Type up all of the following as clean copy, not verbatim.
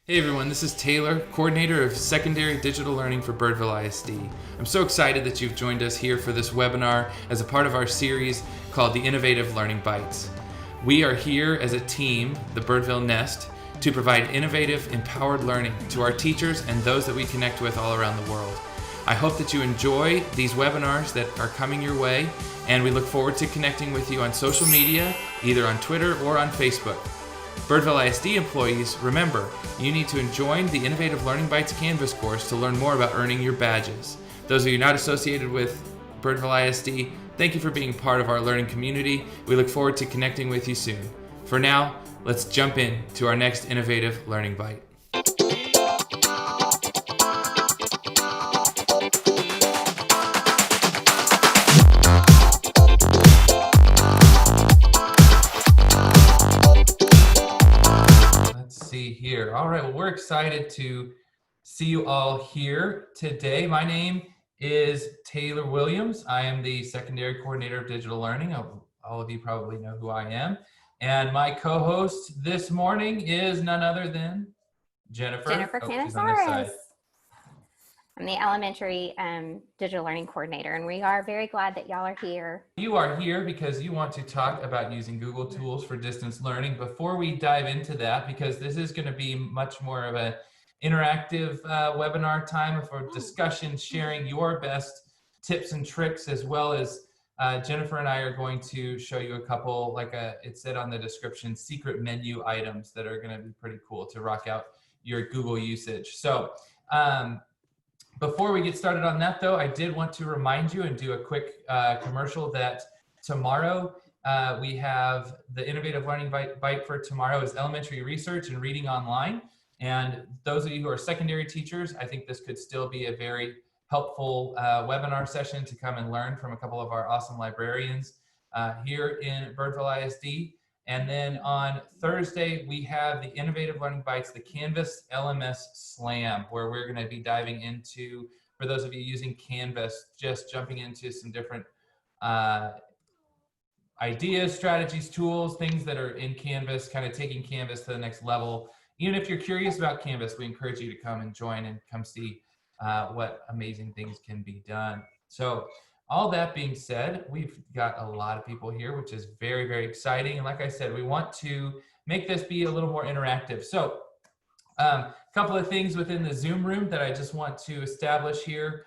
Hey everyone, this is Taylor, coordinator of secondary digital learning for Birdville ISD. I'm so excited that you've joined us here for this webinar as a part of our series called the Innovative Learning Bites. We are here as a team, the Birdville Nest, to provide innovative, empowered learning to our teachers and those that we connect with all around the world. I hope that you enjoy these webinars that are coming your way, and we look forward to connecting with you on social media, either on Twitter or on Facebook. Birdville ISD employees, remember, you need to join the Innovative Learning Bites Canvas course to learn more about earning your badges. Those of you not associated with Birdville ISD, thank you for being part of our learning community. We look forward to connecting with you soon. For now, let's jump in to our next Innovative Learning Bite. Here. All right, well, we're excited to see you all here today. My name is Taylor Williams. I am the secondary coordinator of digital learning. All of you probably know who I am. And my co-host this morning is none other than Jennifer. Jennifer Canisares. I'm the elementary digital learning coordinator, and we are very glad that y'all are here. You are here because you want to talk about using Google tools for distance learning. Before we dive into that, because this is going to be much more of an interactive webinar time for discussion, sharing your best tips and tricks, as well as Jennifer and I are going to show you a couple, it said on the description, secret menu items that are going to be pretty cool to rock out your Google usage. So, before we get started on that, though, I did want to remind you and do a quick commercial that tomorrow we have the Innovative Learning Bite for tomorrow is elementary research and reading online. And those of you who are secondary teachers, I think this could still be a very helpful webinar session to come and learn from a couple of our awesome librarians here in Birdville ISD. And then on Thursday, we have the Innovative Learning Bites, the Canvas LMS Slam, where we're going to be diving into, for those of you using Canvas, just jumping into some different ideas, strategies, tools, things that are in Canvas, kind of taking Canvas to the next level. Even if you're curious about Canvas, we encourage you to come and join and come see what amazing things can be done. So, all that being said, we've got a lot of people here, which is very, very exciting. And like I said, we want to make this be a little more interactive. So a couple of things within the Zoom room that I just want to establish here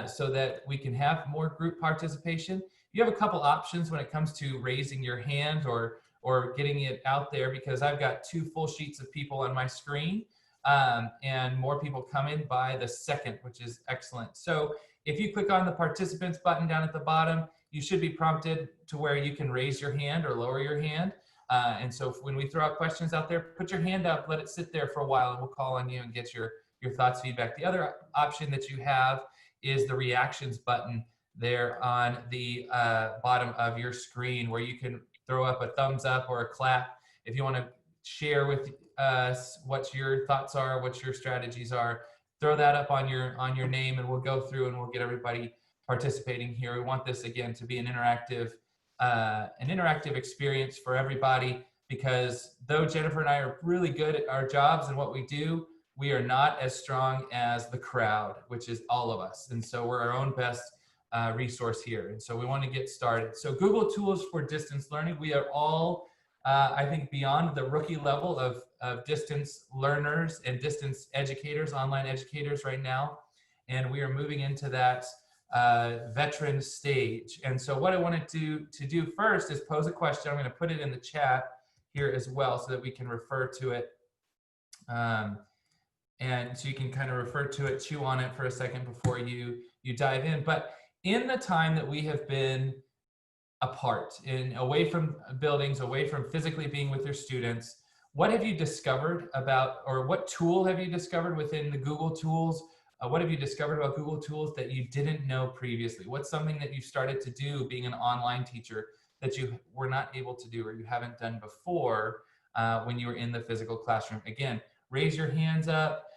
so that we can have more group participation. You have a couple options when it comes to raising your hand or getting it out there, because I've got 2 full sheets of people on my screen and more people coming by the second, which is excellent. So if you click on the participants button down at the bottom, you should be prompted to where you can raise your hand or lower your hand. And so when we throw out questions out there, put your hand up, let it sit there for a while, and we'll call on you and get your thoughts, feedback. The other option that you have is the reactions button there on the bottom of your screen, where you can throw up a thumbs up or a clap if you want to share with us what your thoughts are, what your strategies are. Throw that up on your name, and we'll go through and we'll get everybody participating here. We want this, again, to be an interactive experience for everybody, because though Jennifer and I are really good at our jobs and what we do, we are not as strong as the crowd, which is all of us. And so we're our own best resource here. And so we want to get started. So Google Tools for Distance Learning, we are all I think beyond the rookie level of distance learners and distance educators, online educators right now. And we are moving into that veteran stage. And so what I wanted to do first is pose a question. I'm going to put it in the chat here as well so that we can refer to it. And so you can kind of refer to it, chew on it for a second before you dive in. But in the time that we have been apart and away from buildings, away from physically being with your students, what have you discovered about, or what tool have you discovered within the Google tools? What have you discovered about Google tools that you didn't know previously? What's something that you started to do being an online teacher that you were not able to do or you haven't done before when you were in the physical classroom? Again, raise your hands up,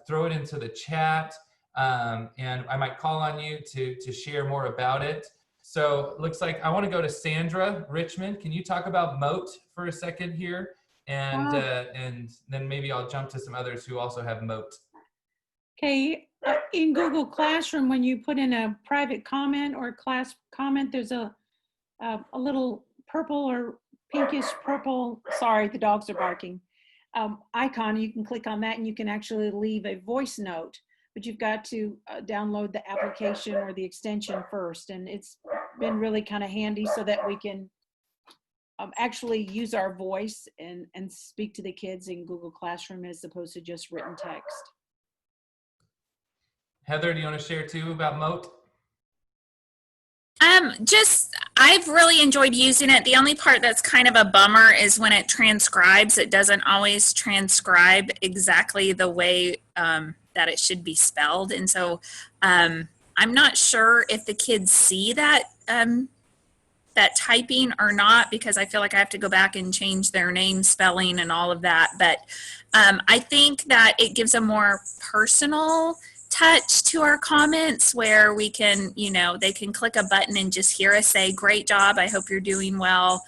throw it into the chat, and I might call on you to share more about it. So it looks like I want to go to Sandra Richmond. Can you talk about Moat for a second here? and then maybe I'll jump to some others who also have Moat. Okay, in Google Classroom, when you put in a private comment or a class comment, there's a little purple or pinkish purple, sorry, the dogs are barking, icon. You can click on that and you can actually leave a voice note, but you've got to download the application or the extension first. And it's been really kind of handy so that we can actually use our voice and speak to the kids in Google Classroom as opposed to just written text. Heather, do you want to share too about Moat? I've really enjoyed using it. The only part that's kind of a bummer is when it transcribes, it doesn't always transcribe exactly the way that it should be spelled. And so I'm not sure if the kids see that that typing or not, because I feel like I have to go back and change their name spelling and all of that. But I think that it gives a more personal touch to our comments where we can, you know, they can click a button and just hear us say, great job, I hope you're doing well.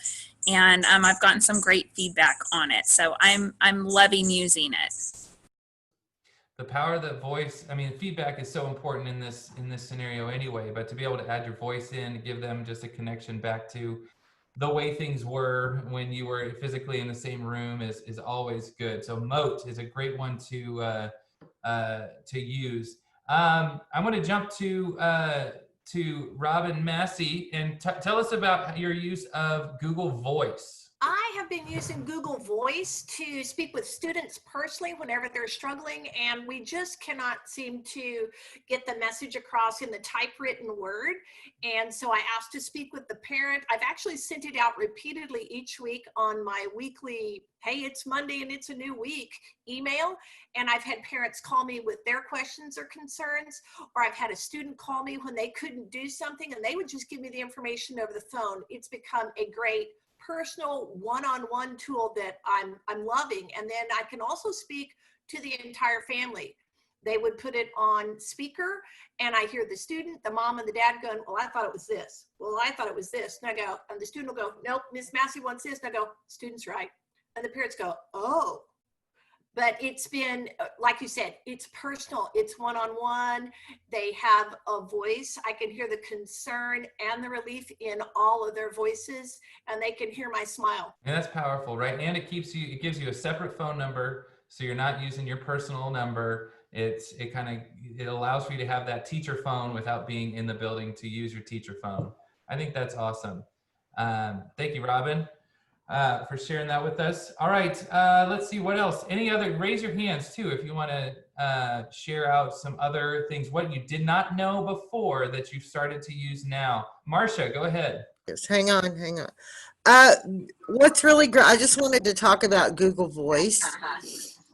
And I've gotten some great feedback on it. So I'm loving using it. The power of the voice, I mean, feedback is so important in this scenario anyway, but to be able to add your voice in, give them just a connection back to the way things were when you were physically in the same room is always good. So Moat is a great one to use. I want to jump to Robin Massey and tell us about your use of Google Voice. I have been using Google Voice to speak with students personally whenever they're struggling, and we just cannot seem to get the message across in the typewritten word. And so I asked to speak with the parent. I've actually sent it out repeatedly each week on my weekly, hey, it's Monday and it's a new week email. And I've had parents call me with their questions or concerns, or I've had a student call me when they couldn't do something and they would just give me the information over the phone. It's become a great personal one-on-one tool that I'm loving. And then I can also speak to the entire family. They would put it on speaker and I hear the student, the mom and the dad going, well, I thought it was this. Well, I thought it was this. And I go, and the student will go, nope, Miss Massey wants this. And I go, student's right. And the parents go, oh. But it's been, like you said, it's personal, it's one-on-one. They have a voice. I can hear the concern and the relief in all of their voices, and they can hear my smile. And that's powerful, right? And it gives you a separate phone number, so you're not using your personal number. It allows for you to have that teacher phone without being in the building to use your teacher phone. I think that's awesome. Thank you, Robin, for sharing that with us. All right, let's see what else. Any other, raise your hands too if you want to share out some other things, what you did not know before that you've started to use now. Marcia, go ahead. Yes, hang on. What's really great, I just wanted to talk about Google Voice.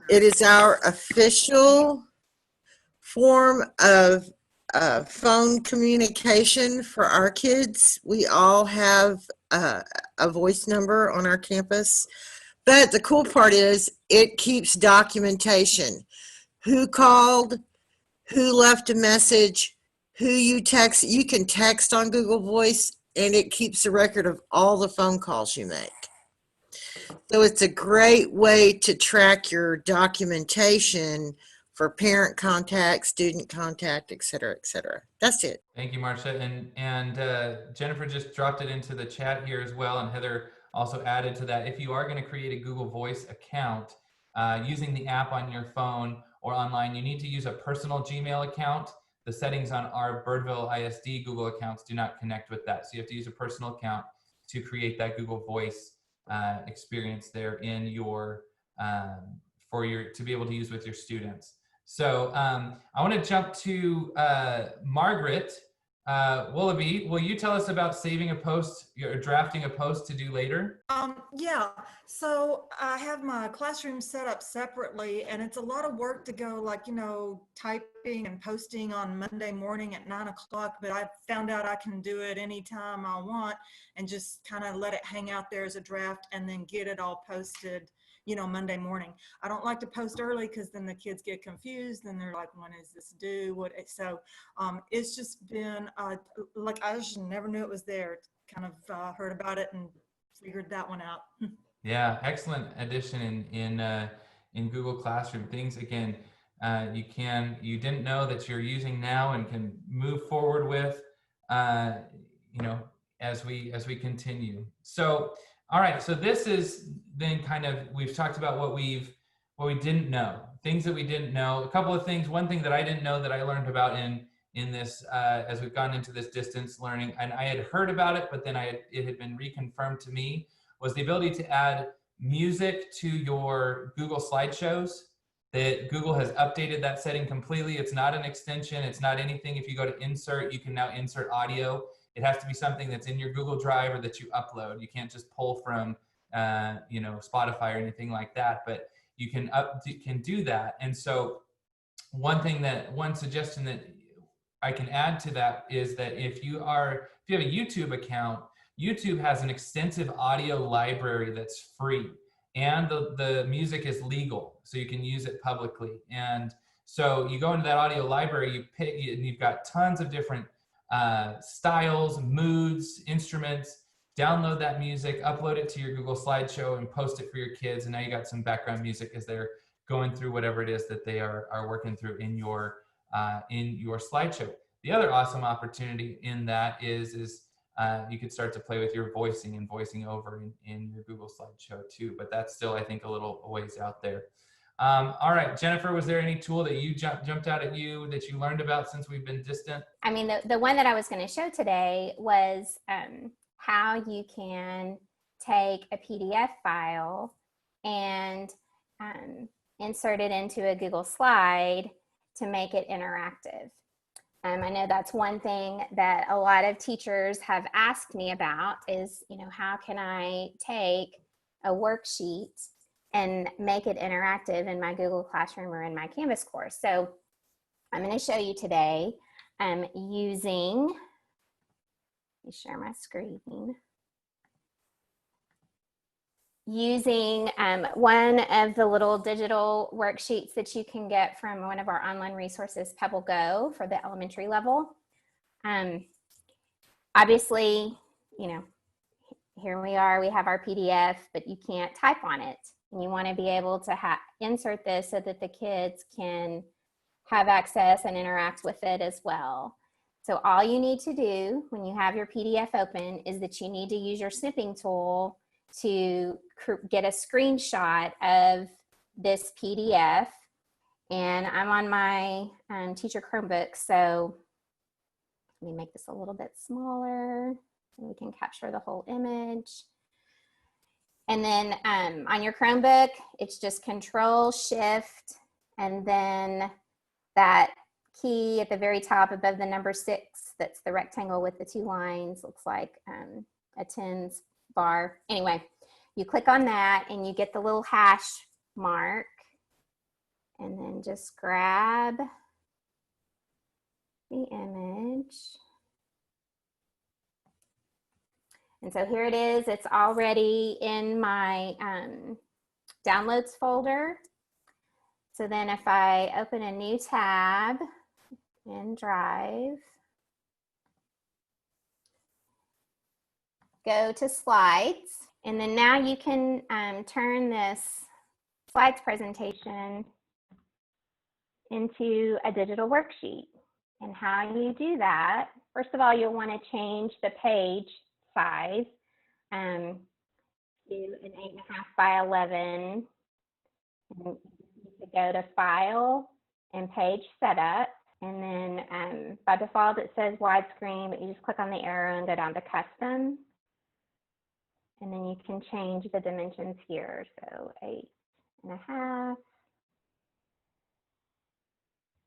It is our official form of phone communication for our kids. We all have a voice number on our campus, but the cool part is it keeps documentation. Who called, who left a message, who you text. You can text on Google Voice and it keeps a record of all the phone calls you make. So it's a great way to track your documentation for parent contact, student contact, et cetera, et cetera. That's it. Thank you, Marcia. And Jennifer just dropped it into the chat here as well. And Heather also added to that. If you are going to create a Google Voice account using the app on your phone or online, you need to use a personal Gmail account. The settings on our Birdville ISD Google accounts do not connect with that. So you have to use a personal account to create that Google Voice experience there in your, to be able to use with your students. So I want to jump to Margaret Willoughby. Will you tell us about saving a post, or drafting a post to do later? Yeah, so I have my classroom set up separately, and it's a lot of work to go, like, typing and posting on Monday morning at 9 o'clock, but I found out I can do it anytime I want and just kind of let it hang out there as a draft and then get it all posted Monday morning. I don't like to post early because then the kids get confused and they're like, when is this due? So it's just been like, I just never knew it was there. Kind of heard about it and figured that one out. Yeah, excellent addition in Google Classroom. Things again, you didn't know that you're using now and can move forward with, uh, you know, as we continue. So, all right. So this is then kind of we've talked about what we didn't know, things that we didn't know. A couple of things. One thing that I didn't know that I learned about in this as we've gone into this distance learning, and I had heard about it, but then it had been reconfirmed to me, was the ability to add music to your Google slideshows. That Google has updated that setting completely. It's not an extension. It's not anything. If you go to insert, you can now insert audio. It has to be something that's in your Google Drive or that you upload. You can't just pull from, Spotify or anything like that. But you can do that. And so one suggestion that I can add to that is that if you have a YouTube account, YouTube has an extensive audio library that's free, and the music is legal, so you can use it publicly. And so you go into that audio library, you pick, and you've got tons of different styles, moods, instruments. Download that music, upload it to your Google slideshow, and post it for your kids. And now you got some background music as they're going through whatever it is that they are working through in your slideshow. The other awesome opportunity in that is you could start to play with your voicing and voicing over in your Google slideshow too, but that's still, I think, a little ways out there. All right, Jennifer, was there any tool that you jumped out at you that you learned about since we've been distant? I mean, the one that I was going to show today was how you can take a PDF file and insert it into a Google slide to make it interactive. I know that's one thing that a lot of teachers have asked me about is, how can I take a worksheet and make it interactive in my Google Classroom or in my Canvas course? So I'm going to show you today using, let me share my screen. Using one of the little digital worksheets that you can get from one of our online resources, Pebble Go, for the elementary level. Obviously, here we are, we have our PDF, but you can't type on it. And you want to be able to insert this so that the kids can have access and interact with it as well. So all you need to do when you have your PDF open is that you need to use your snipping tool to get a screenshot of this PDF. And I'm on my teacher Chromebook, so let me make this a little bit smaller and we can capture the whole image. And then on your Chromebook, it's just Control Shift and then that key at the very top above the number 6, that's the rectangle with the 2 lines, looks like a tens bar. Anyway, you click on that and you get the little hash mark and then just grab the image. And so here it is, it's already in my downloads folder. So then if I open a new tab in Drive, go to slides, and then now you can turn this slides presentation into a digital worksheet. And how you do that, first of all, you'll want to change the page size to an 8.5 by 11. And to go to File and Page Setup, and then by default it says widescreen, but you just click on the arrow and go down to Custom. And then you can change the dimensions here. So 8.5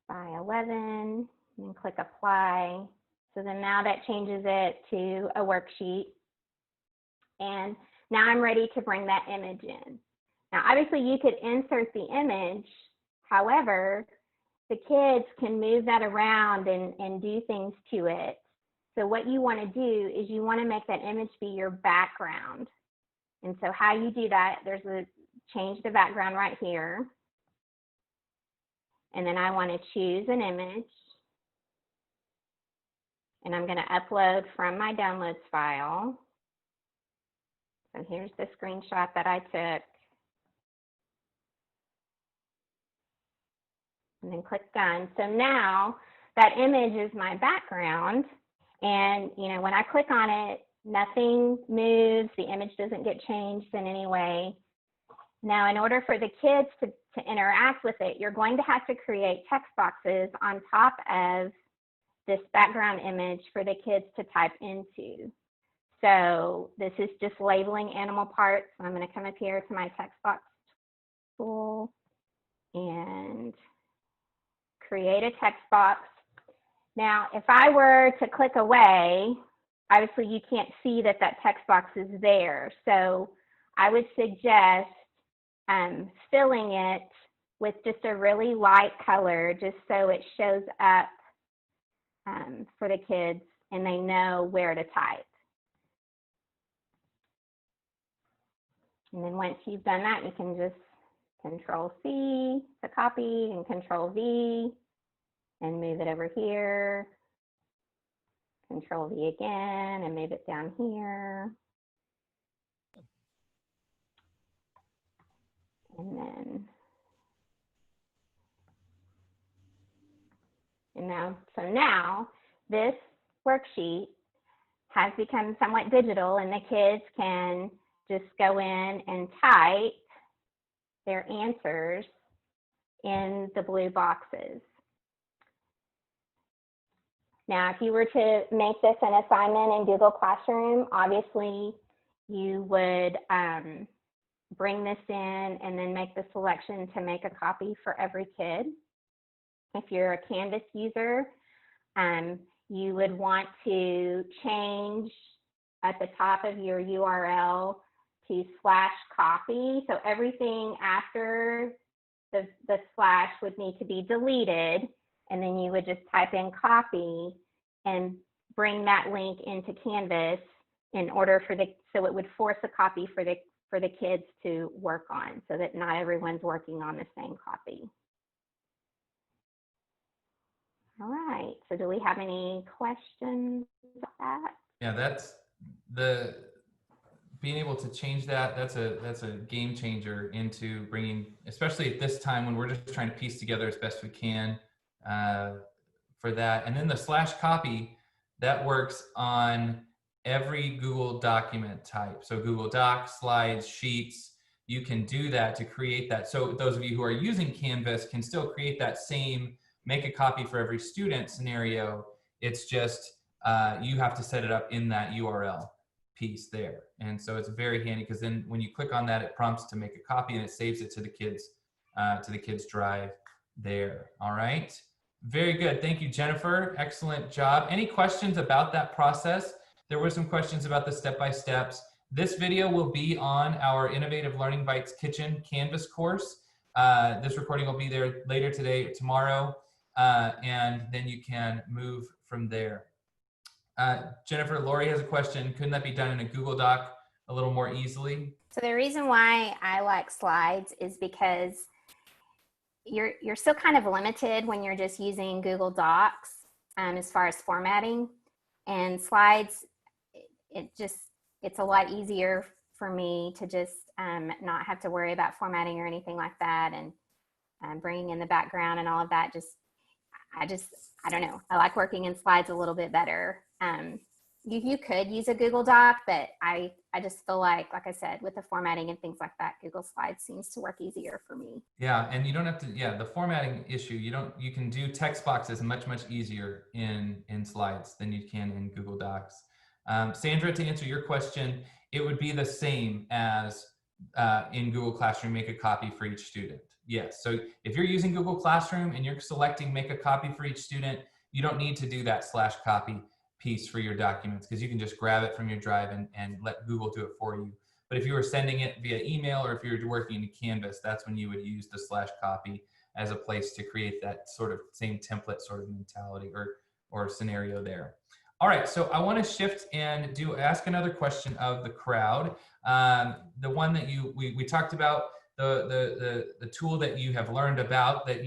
by 11, and then click Apply. So then now that changes it to a worksheet. And now I'm ready to bring that image in. Now, obviously you could insert the image. However, the kids can move that around and do things to it. So what you want to do is you want to make that image be your background. And so how you do that, there's a change the background right here. And then I want to choose an image. And I'm going to upload from my downloads file. So here's the screenshot that I took. And then click done. So now that image is my background. And, you know, when I click on it, nothing moves. The image doesn't get changed in any way. Now, in order for the kids to interact with it, you're going to have to create text boxes on top of this background image for the kids to type into. So this is just labeling animal parts. I'm going to come up here to my text box tool and create a text box. Now, if I were to click away, obviously you can't see that that text box is there. So I would suggest filling it with just a really light color, just so it shows up for the kids and they know where to type. And then once you've done that, you can just Control-C to copy and Control-V and move it over here. Control-V again and move it down here. And then, so now this worksheet has become somewhat digital, and the kids can just go in and type their answers in the blue boxes. Now, if you were to make this an assignment in Google Classroom, obviously you would bring this in and then make the selection to make a copy for every kid. If you're a Canvas user, you would want to change at the top of your URL to /copy. So everything after the slash would need to be deleted, and then you would just type in copy and bring that link into Canvas in order for so it would force a copy for the kids to work on, so that not everyone's working on the same copy. All right, so do we have any questions about that? Yeah, that's being able to change that. That's a game changer into bringing, especially at this time when we're just trying to piece together as best we can for that. And then the /copy, that works on every Google document type. So Google Docs, Slides, Sheets, you can do that to create that. So those of you who are using Canvas can still create that same make a copy for every student scenario. It's just you have to set it up in that URL piece there. And so it's very handy, because then when you click on that, it prompts to make a copy and it saves it to the kids drive there. All right, very good. Thank you, Jennifer. Excellent job. Any questions about that process? There were some questions about the step-by-steps. This video will be on our Innovative Learning Bites Kitchen Canvas course. This recording will be there later today or tomorrow, and then you can move from there. Jennifer, Lori has a question. Couldn't that be done in a Google Doc a little more easily? So the reason why I like Slides is because you're still kind of limited when you're just using Google Docs as far as formatting. And Slides, it's a lot easier for me to just not have to worry about formatting or anything like that, and bringing in the background and all of that. I don't know. I like working in Slides a little bit better. You could use a Google Doc, but I just feel like I said, with the formatting and things like that, Google Slides seems to work easier for me. Yeah, and you don't have to, the formatting issue, you can do text boxes much easier in Slides than you can in Google Docs. Sandra, to answer your question, it would be the same as in Google Classroom, make a copy for each student. Yes, so if you're using Google Classroom and you're selecting make a copy for each student, you don't need to do that /copy piece for your documents, because you can just grab it from your drive and let Google do it for you. But if you were sending it via email, or if you were working in Canvas, that's when you would use the /copy as a place to create that sort of same template sort of mentality or scenario there. All right, so I want to shift and ask another question of the crowd. The one that we talked about, the tool that you have learned about that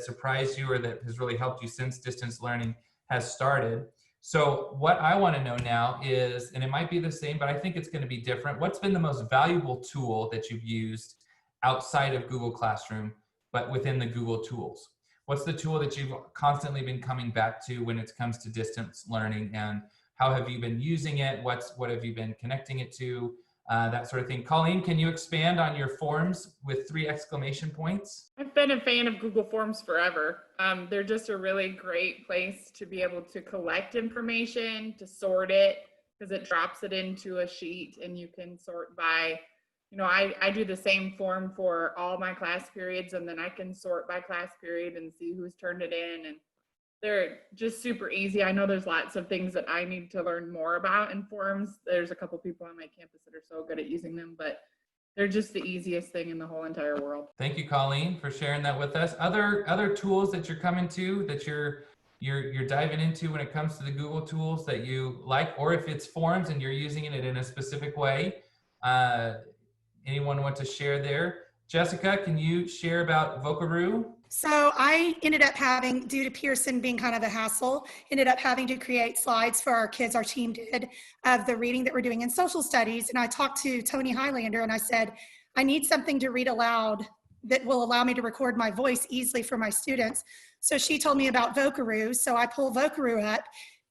surprised you, or that has really helped you since distance learning has started. So what I want to know now is, and it might be the same, but I think it's going to be different. What's been the most valuable tool that you've used outside of Google Classroom, but within the Google tools? What's the tool that you've constantly been coming back to when it comes to distance learning, and how have you been using it? What have you been connecting it to? That sort of thing. Colleen, can you expand on your forms with 3 exclamation points? I've been a fan of Google Forms forever. They're just a really great place to be able to collect information, to sort it, because it drops it into a sheet and you can sort by, you know, I do the same form for all my class periods, and then I can sort by class period and see who's turned it in. And they're just super easy. I know there's lots of things that I need to learn more about in forms. There's a couple people on my campus that are so good at using them, but they're just the easiest thing in the whole entire world. Thank you, Colleen, for sharing that with us. Other tools that you're coming to, that you're diving into when it comes to the Google tools that you like, or if it's forms and you're using it in a specific way, anyone want to share there? Jessica, can you share about Vocaroo? So I ended up having, due to Pearson being kind of a hassle, ended up having to create slides for our kids, our team did, of the reading that we're doing in social studies. And I talked to Tony Highlander and I said, I need something to read aloud that will allow me to record my voice easily for my students. So she told me about Vocaroo. So I pull Vocaroo up.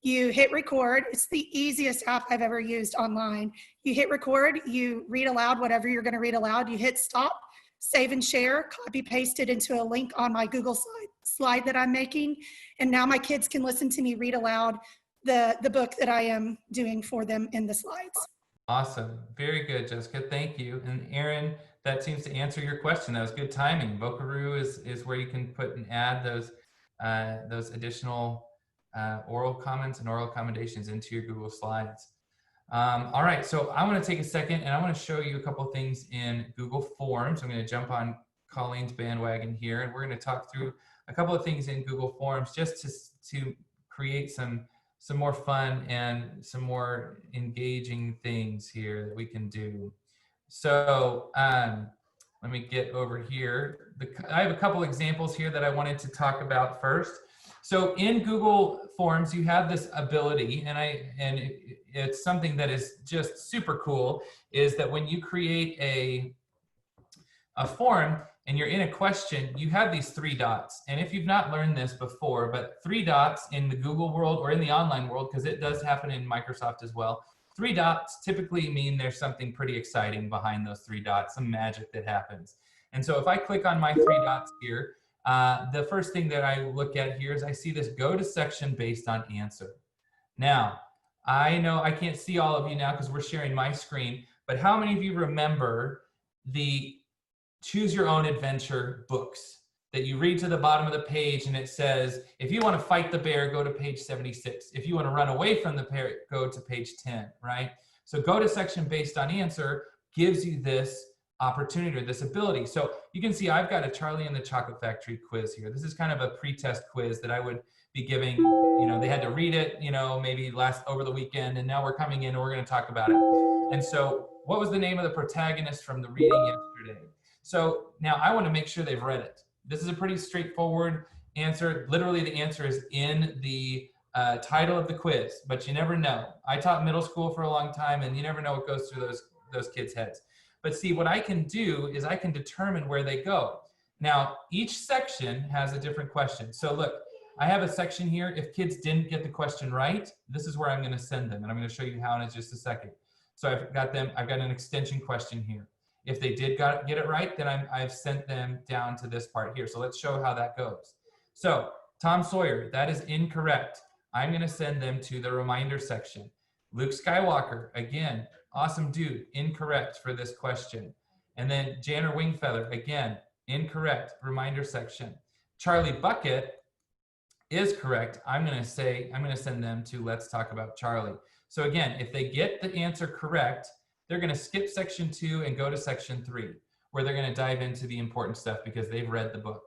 You hit record. It's the easiest app I've ever used online. You hit record, you read aloud whatever you're going to read aloud. You hit stop, save and share, copy paste it into a link on my Google slide that I'm making. And now my kids can listen to me read aloud the book that I am doing for them in the slides. Awesome. Very good, Jessica. Thank you. And Aaron, that seems to answer your question. That was good timing. Vocaroo is where you can put and add those additional oral comments and oral accommodations into your Google Slides. All right, so I want to take a second and I want to show you a couple things in Google Forms. I'm going to jump on Colleen's bandwagon here, and we're going to talk through a couple of things in Google Forms just to create some more fun and some more engaging things here that we can do. So let me get over here. I have a couple examples here that I wanted to talk about first. So in Google Forms, you have this ability, and it's something that is just super cool, is that when you create a form and you're in a question, you have these 3 dots. And if you've not learned this before, but 3 dots in the Google world or in the online world, because it does happen in Microsoft as well, 3 dots typically mean there's something pretty exciting behind those 3 dots, some magic that happens. And so if I click on my 3 dots here, the first thing that I look at here is I see this go to section based on answer. Now, I know I can't see all of you now because we're sharing my screen, but how many of you remember the Choose Your Own Adventure books that you read to the bottom of the page and it says, if you want to fight the bear, go to page 76. If you want to run away from the bear, go to page 10, right? So go to section based on answer gives you this opportunity or this ability. So you can see I've got a Charlie and the Chocolate Factory quiz here. This is kind of a pre-test quiz that I would be giving, you know, they had to read it, you know, maybe over the weekend, and now we're coming in and we're going to talk about it. And so what was the name of the protagonist from the reading yesterday? So now I want to make sure they've read it. This is a pretty straightforward answer. Literally the answer is in the title of the quiz, but you never know. I taught middle school for a long time and you never know what goes through those kids' heads. But see, what I can do is I can determine where they go. Now, each section has a different question. So look, I have a section here. If kids didn't get the question right, this is where I'm going to send them. And I'm going to show you how in just a second. So I've got an extension question here. If they did get it right, then I've sent them down to this part here. So let's show how that goes. So Tom Sawyer, that is incorrect. I'm going to send them to the reminder section. Luke Skywalker, again, awesome dude, incorrect for this question. And then Janner Wingfeather, again, incorrect, reminder section. Charlie Bucket is correct. I'm going to send them to Let's Talk About Charlie. So again, if they get the answer correct, they're going to skip section 2 and go to section 3, where they're going to dive into the important stuff because they've read the book.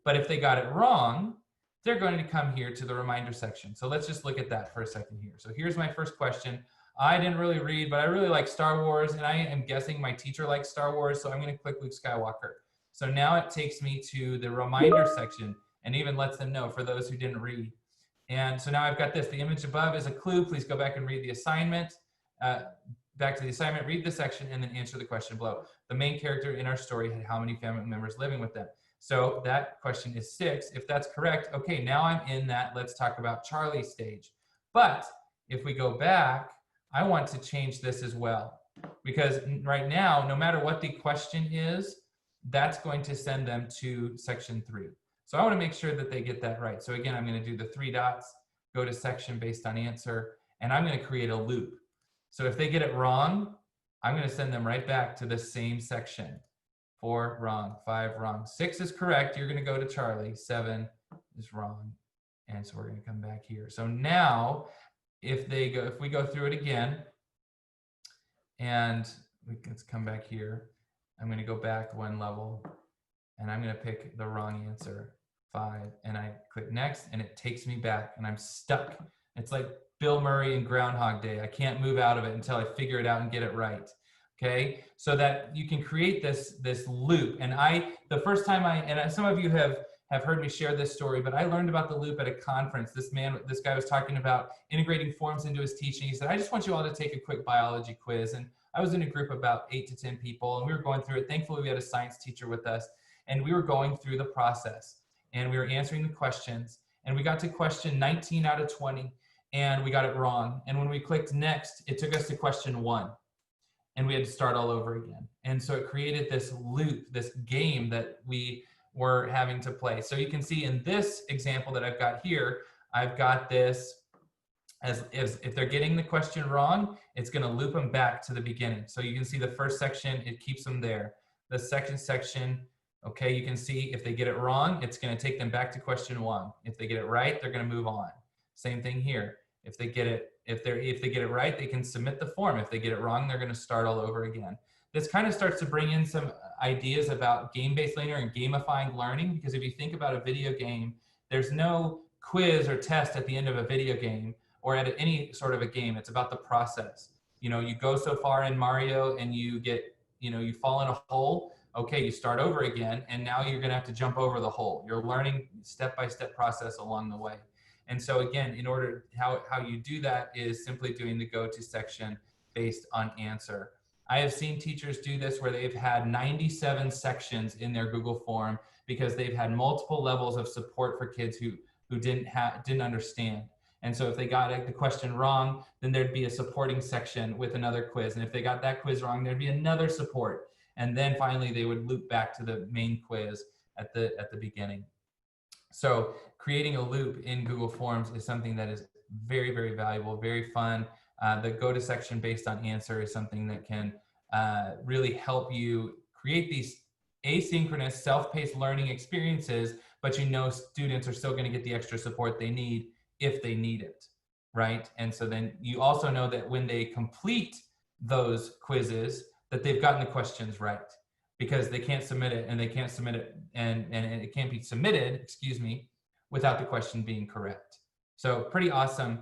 But if they got it wrong, they're going to come here to the reminder section. So let's just look at that for a second here. So here's my first question. I didn't really read, but I really like Star Wars, and I am guessing my teacher likes Star Wars, so I'm going to click Luke Skywalker. So now it takes me to the reminder section and even lets them know, for those who didn't read, And so now I've got this. The image above is a clue. Please go back and read the assignment. Back to the assignment, read the section, and then answer the question below. The main character in our story had how many family members living with them? So that question is 6. If that's correct, okay, now I'm in that let's talk about Charlie stage. But if we go back, I want to change this as well. Because right now, no matter what the question is, that's going to send them to section 3. So I want to make sure that they get that right. So again, I'm going to do the 3 dots, go to section based on answer, and I'm going to create a loop. So if they get it wrong, I'm going to send them right back to the same section. 4 wrong, 5 wrong, 6 is correct. You're going to go to Charlie. 7 is wrong. And so we're going to come back here. So now if we go through it again, and let's come back here. I'm going to go back 1 level, and I'm going to pick the wrong answer, 5, and I click next, and it takes me back, and I'm stuck. It's like Bill Murray in Groundhog Day. I can't move out of it until I figure it out and get it right. Okay, so that you can create this loop. And the first time and some of you have heard me share this story, but I learned about the loop at a conference. This guy was talking about integrating forms into his teaching. He said, I just want you all to take a quick biology quiz. And I was in a group of about 8 to 10 people, and we were going through it. Thankfully, we had a science teacher with us, and we were going through the process, and we were answering the questions, and we got to question 19 out of 20, and we got it wrong. And when we clicked next, it took us to question 1, and we had to start all over again. And so it created this loop, this game that we were having to play. So you can see in this example that I've got here, I've got this as if they're getting the question wrong, it's going to loop them back to the beginning. So you can see the first section, it keeps them there. The second section, okay, you can see if they get it wrong, it's going to take them back to question 1. If they get it right, they're going to move on. Same thing here. If they get it right, they can submit the form. If they get it wrong, they're going to start all over again. This kind of starts to bring in some ideas about game-based learning and gamifying learning, because if you think about a video game, there's no quiz or test at the end of a video game or at any sort of a game. It's about the process. You know, you go so far in Mario and you fall in a hole. Okay, you start over again, and now you're going to have to jump over the hole. You're learning step-by-step process along the way. And so again, in order, how you do that is simply doing the go to section based on answer. I have seen teachers do this where they've had 97 sections in their Google form because they've had multiple levels of support for kids who didn't understand. And so if they got the question wrong, then there'd be a supporting section with another quiz. And if they got that quiz wrong, there'd be another support. And then finally they would loop back to the main quiz at the beginning. So creating a loop in Google Forms is something that is very, very valuable, very fun. The go to section based on answer is something that can really help you create these asynchronous self-paced learning experiences, but you know students are still going to get the extra support they need if they need it, right? And so then you also know that when they complete those quizzes that they've gotten the questions right, because they can't submit it and it can't be submitted, excuse me, without the question being correct. So pretty awesome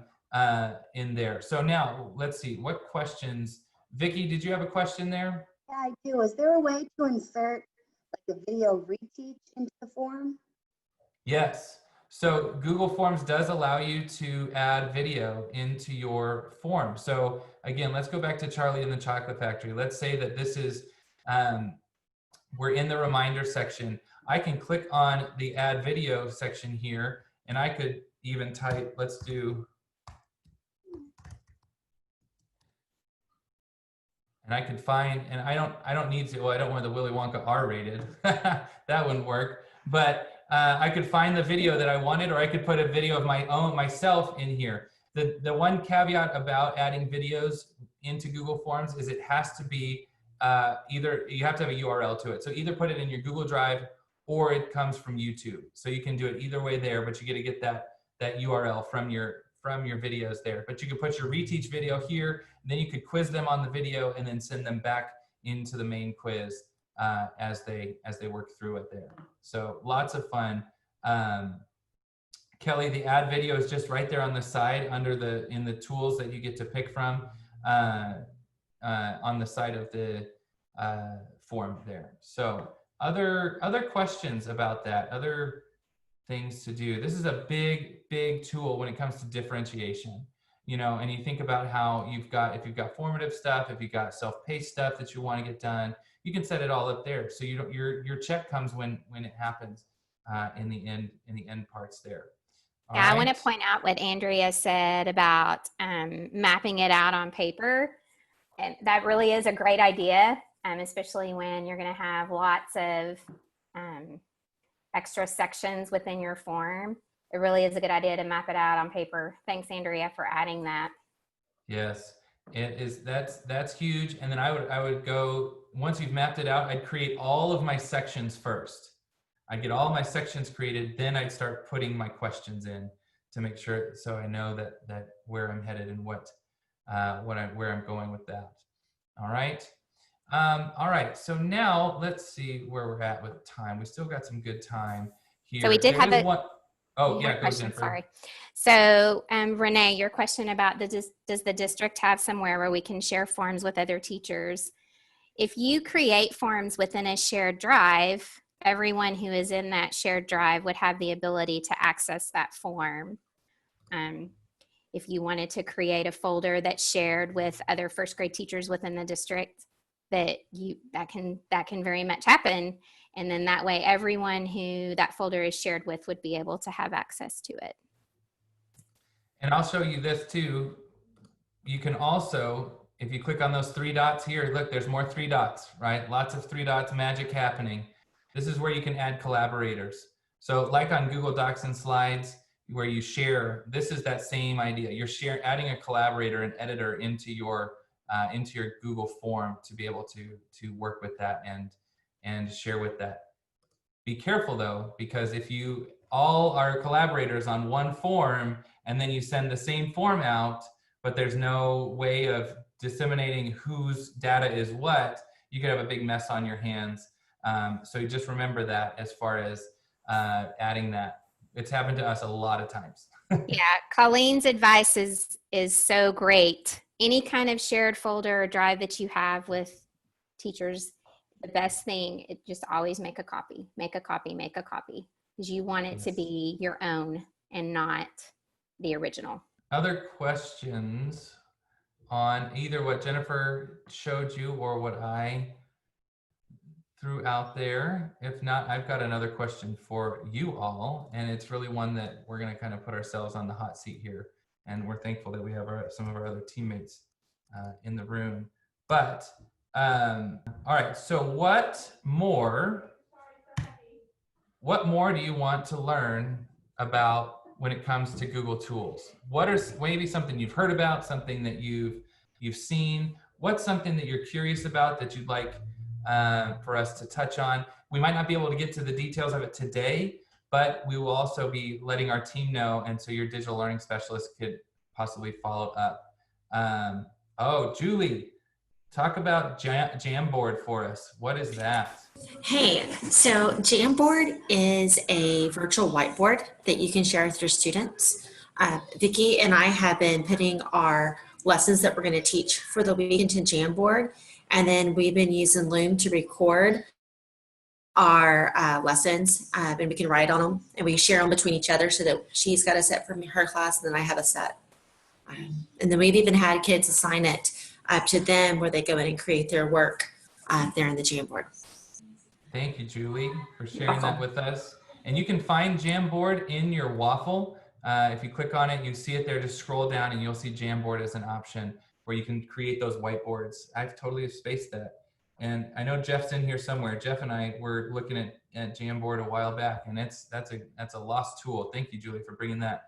in there. So now let's see what questions. Vicky, did you have a question there? Yeah, I do. Is there a way to insert like a video reteach into the form? Yes. So Google Forms does allow you to add video into your form. So again, let's go back to Charlie and the Chocolate Factory. Let's say that this is, we're in the reminder section. I can click on the add video section here, and I could even type, let's do, and I can find, and I don't need to, well, I don't want the Willy Wonka R-rated. That wouldn't work. But I could find the video that I wanted, or I could put a video of myself in here. The one caveat about adding videos into Google Forms is it has to be either, you have to have a URL to it. So either put it in your Google Drive or it comes from YouTube. So you can do it either way there, but you get to get that URL from your videos there. But you can put your reteach video here, and then you could quiz them on the video and then send them back into the main quiz as they work through it there. So lots of fun. Kelly, the add video is just right there on the side in the tools that you get to pick from on the side of the form there. So other questions about that? Other things to do. This is a big, big tool when it comes to differentiation. You know, and you think about how if you've got formative stuff, if you've got self-paced stuff that you want to get done, you can set it all up there. So you don't, your check comes when it happens in the end parts there. All Yeah, I want right? to point out what Andrea said about mapping it out on paper. And that really is a great idea, especially when you're going to have lots of extra sections within your form. It really is a good idea to map it out on paper. Thanks, Andrea, for adding that. Yes, it is. That's huge. And then I would go, once you've mapped it out, I'd create all of my sections first. I'd get all my sections created, then I'd start putting my questions in to make sure, so I know that where I'm headed and where I'm going with that. All right. All right. So now let's see where we're at with time. We still got some good time here. So we did have one. Oh, Your yeah, go question, Jennifer. sorry. So Renee, your question about does the district have somewhere where we can share forms with other teachers? If you create forms within a shared drive, everyone who is in that shared drive would have the ability to access that form. If you wanted to create a folder that's shared with other first grade teachers within the district, that can very much happen. And then that way, everyone who that folder is shared with would be able to have access to it. And I'll show you this too. You can also, if you click on those 3 dots here, look, there's more 3 dots, right? Lots of 3 dots, magic happening. This is where you can add collaborators. So like on Google Docs and Slides, where you share, this is that same idea. You're adding a collaborator, an editor into your Google form to be able to work with that and share with that. Be careful though, because if you all are collaborators on one form and then you send the same form out, but there's no way of disseminating whose data is what, you could have a big mess on your hands. So you just remember that as far as adding that. It's happened to us a lot of times. Yeah, Colleen's advice is so great. Any kind of shared folder or drive that you have with teachers, the best thing, just always make a copy, because you want it to be your own and not the original. Other questions on either what Jennifer showed you or what I threw out there? If not, I've got another question for you all, and it's really one that we're going to kind of put ourselves on the hot seat here, and we're thankful that we have some of our other teammates in the room. But all right, so what more do you want to learn about when it comes to Google tools? What are maybe something you've heard about, something that you've seen? What's something that you're curious about that you'd like for us to touch on? We might not be able to get to the details of it today, but we will also be letting our team know, and so your digital learning specialist could possibly follow up. Oh, Julie, talk about Jamboard for us. What is that? Hey, so Jamboard is a virtual whiteboard that you can share with your students. Vicki and I have been putting our lessons that we're going to teach for the week into Jamboard, and then we've been using Loom to record our lessons, and we can write on them, and we share them between each other so that she's got a set from her class, and then I have a set. And then we've even had kids assign it to them where they go in and create their work there in the Jamboard. Thank you, Julie, for sharing that with us. And you can find Jamboard in your Waffle. If you click on it, you see it there. Just scroll down and you'll see Jamboard as an option where you can create those whiteboards. I've totally spaced that. And I know Jeff's in here somewhere. Jeff and I were looking at Jamboard a while back, and that's a lost tool. Thank you, Julie, for bringing that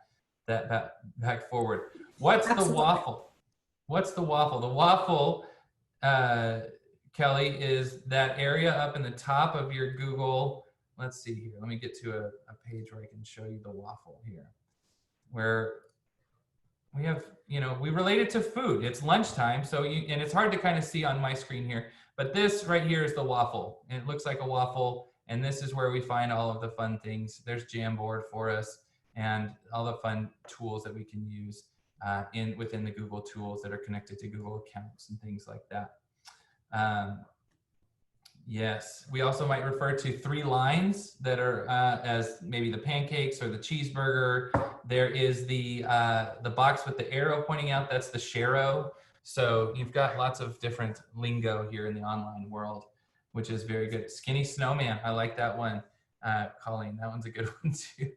back forward. What's the Waffle? What's the Waffle? The Waffle, Kelly, is that area up in the top of your Google. Let's see here. Let me get to a page where I can show you the Waffle here, where we have, we relate it to food. It's lunchtime, and it's hard to kind of see on my screen here, but this right here is the Waffle. And it looks like a waffle, and this is where we find all of the fun things. There's Jamboard for us and all the fun tools that we can use within the Google tools that are connected to Google accounts and things like that. Yes, we also might refer to 3 lines that are as maybe the pancakes or the cheeseburger. There is the box with the arrow pointing out, that's the Shero. So you've got lots of different lingo here in the online world, which is very good. Skinny snowman, I like that one. Colleen, that one's a good one too.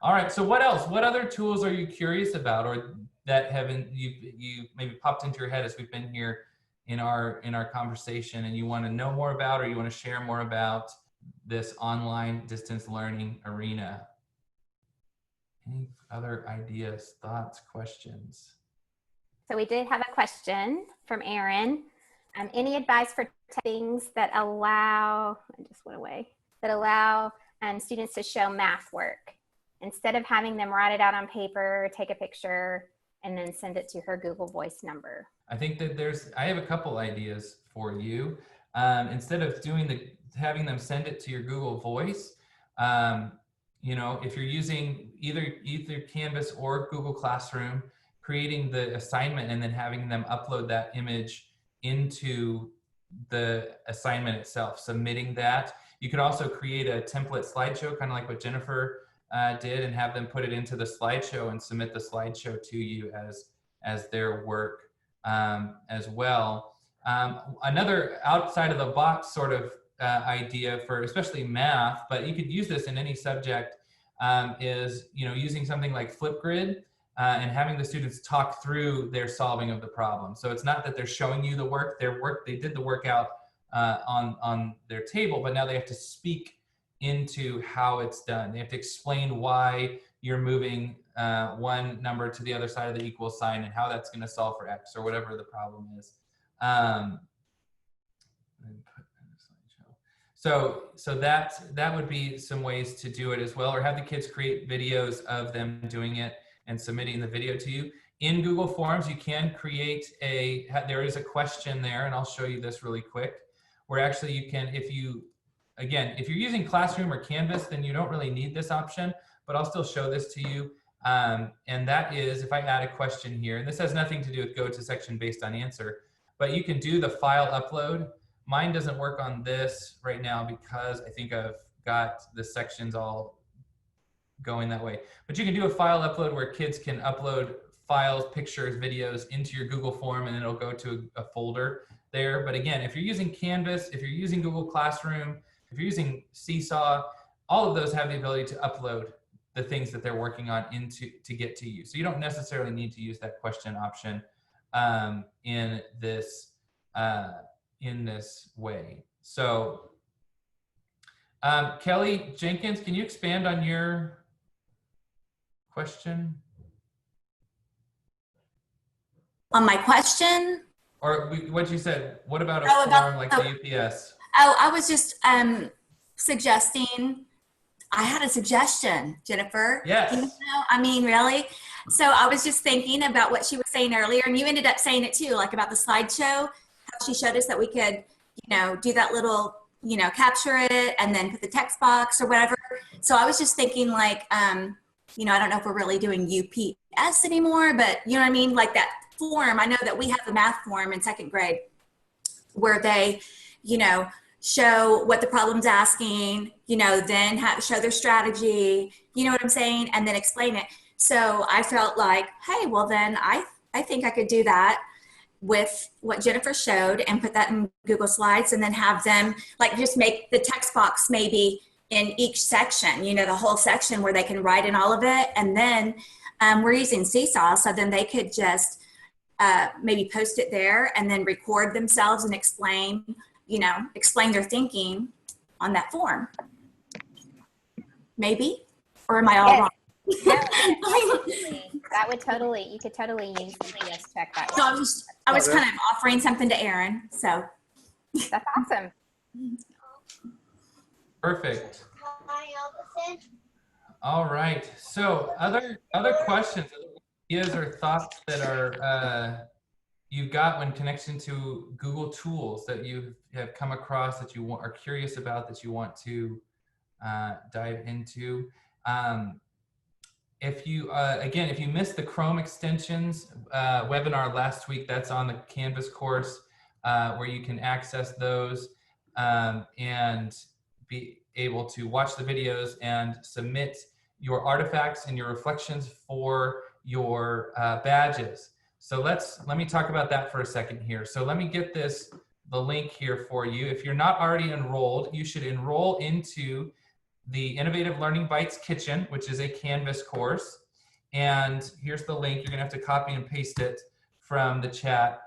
All right, so what else? What other tools are you curious about, or that haven't you maybe popped into your head as we've been here in our conversation, and you want to know more about, or you want to share more about this online distance learning arena? Any other ideas, thoughts, questions? So we did have a question from Aaron. Any advice for things that allow, I just went away, that allow students to show math work instead of having them write it out on paper, take a picture, and then send it to her Google Voice number? I think that I have a couple ideas for you. Instead of having them send it to your Google Voice, you know, if you're using either Canvas or Google Classroom, creating the assignment and then having them upload that image into the assignment itself, submitting that. You could also create a template slideshow, kind of like what Jennifer did, and have them put it into the slideshow and submit the slideshow to you as their work as well. Another outside of the box sort of idea for especially math, but you could use this in any subject, is, you know, using something like Flipgrid and having the students talk through their solving of the problem. So it's not that they're showing you the work, they did the work out on their table, but now they have to speak into how it's done. They have to explain why you're moving one number to the other side of the equal sign and how that's going to solve for X or whatever the problem is. So that would be some ways to do it as well, or have the kids create videos of them doing it and submitting the video to you. In Google Forms, you can create there is a question there, and I'll show you this really quick, where actually you can, if you're using Classroom or Canvas, then you don't really need this option, but I'll still show this to you. And that is, if I add a question here, and this has nothing to do with go to section based on answer, but you can do the file upload. Mine doesn't work on this right now because I think I've got the sections all going that way. But you can do a file upload where kids can upload files, pictures, videos into your Google form, and it'll go to a folder there. But again, if you're using Canvas, if you're using Google Classroom, if you're using Seesaw, all of those have the ability to upload the things that they're working on to get to you. So you don't necessarily need to use that question option in this way. So Kelly Jenkins, can you expand on your question? On my question? Or what you said, what about a form like the UPS? Oh, I was just suggesting, I had a suggestion, Jennifer. Yes. You know, I mean, really? So I was just thinking about what she was saying earlier, and you ended up saying it too, like about the slideshow, how she showed us that we could, you know, do that little, you know, capture it and then put the text box or whatever. So I was just thinking like, you know, I don't know if we're really doing UPS anymore, but you know what I mean? Like that form, I know that we have the math form in 2nd grade where they, you know, show what the problem's asking, you know, then show their strategy, you know what I'm saying? And then explain it. So I felt like, hey, well then I think I could do that with what Jennifer showed and put that in Google Slides and then have them like just make the text box maybe in each section, you know, the whole section where they can write in all of it. And then we're using Seesaw, so then they could just maybe post it there and then record themselves and explain their thinking on that form. Maybe, or am I all wrong? No, that would you could totally use the PS check that. So I was kind of offering something to Aaron, so. That's awesome. Perfect. All right. So other questions, ideas, or thoughts that are you've got when connecting to Google tools that you have come across that you are curious about, that you want to dive into. If you again, if you missed the Chrome extensions webinar last week, that's on the Canvas course where you can access those. and be able to watch the videos and submit your artifacts and your reflections for your badges. So let me talk about that for a second here. So let me get the link here for you. If you're not already enrolled, you should enroll into the Innovative Learning Bites Kitchen, which is a Canvas course. And here's the link. You're gonna have to copy and paste it from the chat.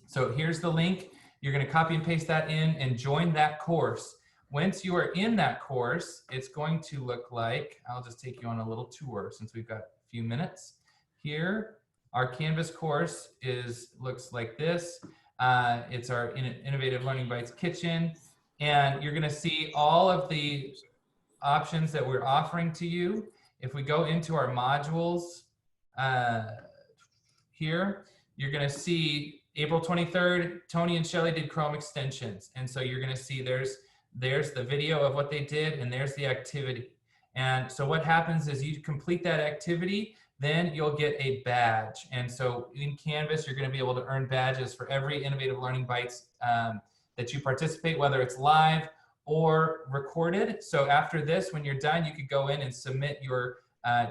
So here's the link. You're gonna copy and paste that in and join that course. Once you are in that course, it's going to look like, I'll just take you on a little tour since we've got a few minutes here. Our Canvas course looks like this. It's our Innovative Learning Bites Kitchen. And you're gonna see all of the options that we're offering to you. If we go into our modules here, you're gonna see April 23rd, Tony and Shelly did Chrome extensions. And so you're gonna see there's the video of what they did and there's the activity. And so what happens is you complete that activity, then you'll get a badge. And so in Canvas, you're gonna be able to earn badges for every Innovative Learning Bites that you participate, whether it's live or recorded. So after this, when you're done, you could go in and submit your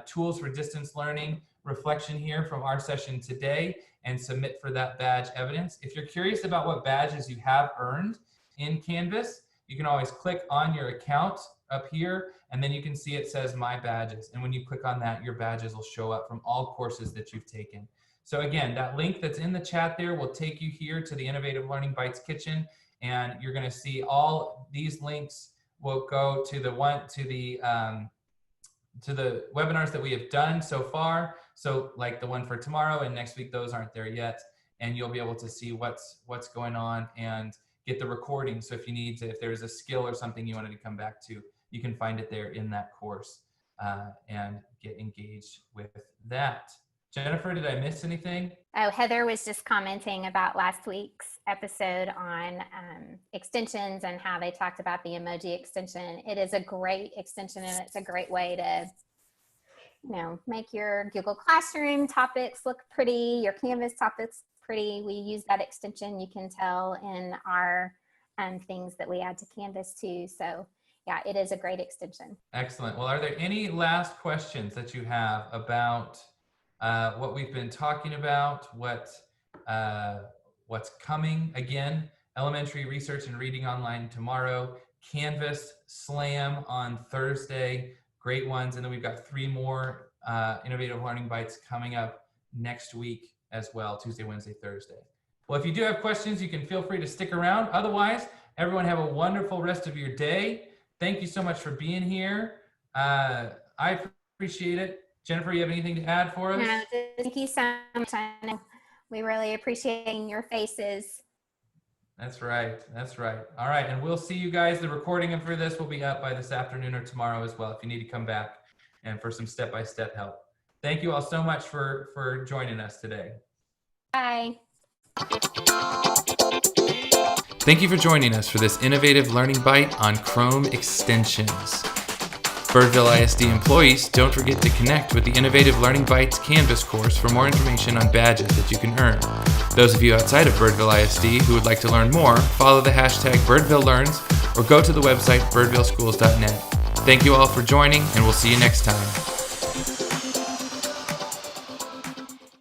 tools for distance learning reflection here from our session today and submit for that badge evidence. If you're curious about what badges you have earned in Canvas, you can always click on your account up here, and then you can see it says My Badges. And when you click on that, your badges will show up from all courses that you've taken. So again, that link that's in the chat there will take you here to the Innovative Learning Bites Kitchen, and you're gonna see all these links will go to the webinars that we have done so far. So like the one for tomorrow and next week, those aren't there yet. And you'll be able to see what's going on and get the recording. So if there's a skill or something you wanted to come back to, you can find it there in that course and get engaged with that. Jennifer, did I miss anything? Oh, Heather was just commenting about last week's episode on extensions and how they talked about the emoji extension. It is a great extension, and it's a great way to, make your Google Classroom topics look pretty, your Canvas topics pretty. We use that extension, you can tell, in our things that we add to Canvas too. So yeah, it is a great extension. Excellent. Well, are there any last questions that you have about what we've been talking about, what's coming? Again, elementary research and reading online tomorrow, Canvas Slam on Thursday, great ones. And then we've got 3 more Innovative Learning Bites coming up next week as well, Tuesday, Wednesday, Thursday. Well, if you do have questions, you can feel free to stick around. Otherwise, everyone have a wonderful rest of your day. Thank you so much for being here. I appreciate it. Jennifer, you have anything to add for us? No, thank you so much. We really appreciate your faces. That's right. That's right. All right. And we'll see you guys. The recording for this will be up by this afternoon or tomorrow as well, if you need to come back and for some step-by-step help. Thank you all so much for joining us today. Bye. Thank you for joining us for this Innovative Learning Bite on Chrome extensions. Birdville ISD employees, don't forget to connect with the Innovative Learning Bites Canvas course for more information on badges that you can earn. Those of you outside of Birdville ISD who would like to learn more, follow the hashtag BirdvilleLearns or go to the website birdvilleschools.net. Thank you all for joining, and we'll see you next time.